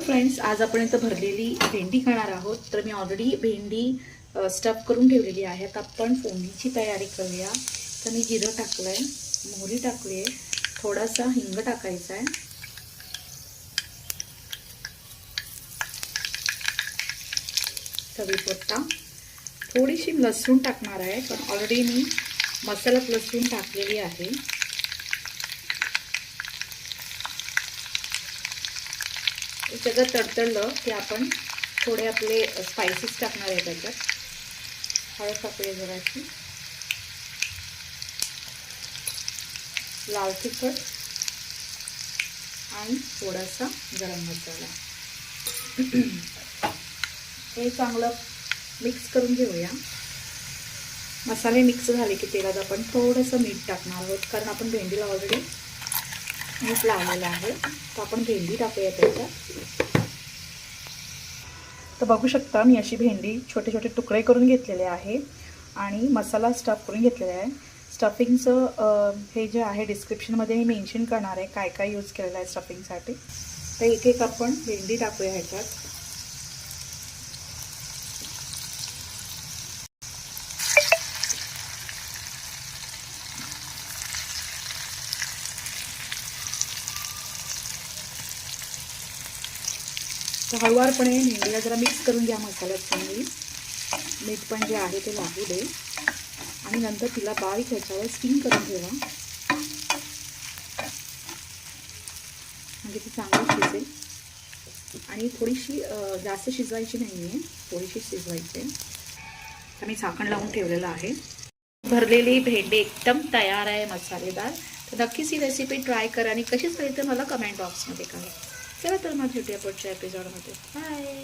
Friends, आज आपण इथं भरलेली भेंडी खाणार आहोत. तर मी ऑलरेडी भेंडी स्टफ करून ठेवलेली आहे. आता आपण फोडणीची तयारी करूया. तर मी जिरं टाकलं आहे, मोहरी टाकली आहे, थोडासा हिंग टाकायचा आहे, कढीपत्ता, थोडीशी लसूण टाकणार आहे, पण ऑलरेडी मी मसाल्यात लसूण टाकलेली आहे. हे सगळं तडतडलं की आपण थोडे आपले स्पाइसेस टाकणार आहे. त्याच्यात हळद टाकूया जराशी, लाल तिखट आणि थोडासा गरम मसाला. हे चांगलं मिक्स करून घेऊया. मसाले मिक्स झाले की तेलात आपण थोडंसं मीठ टाकणार आहोत, कारण आपण भेंडीला ऑलरेडी मीठ लावलेलं आहे. तर आपण भेंडी टाकूया त्याच्यात. तर बघू शकता मी अशी भेंडी छोटे छोटे तुकडे करून घेतलेले आहे आणि मसाला स्टफ करून घेतलेला आहे. स्टफिंगचं हे जे आहे डिस्क्रिप्शनमध्ये मी मेन्शन करणार आहे काय काय यूज केलेलं आहे स्टफिंगसाठी. तर एक एक आपण भेंडी टाकूया ह्याच्यात. तर हळूवारपणे भेंडीला जरा मिक्स करून घ्या मसाल्यात चांगली. मीठ पण जे आहे ते लागू दे आणि नंतर तिला बारीक ह्याच्यावर स्टीम करून ठेवा, म्हणजे ती चांगली शिजेल. आणि थोडीशी जास्त शिजवायची नाही आहे, थोडीशी शिजवायची आहे. तर मी झाकण लावून ठेवलेलं आहे. भरलेली भेंडी एकदम तयार आहे, मसालेदार. तर नक्कीच ही रेसिपी ट्राय करा आणि कशीच पाहिजे तर मला कमेंट बॉक्समध्ये करा. चला तर मग भेटूया पुढच्या एपिसोडमध्ये. बाय.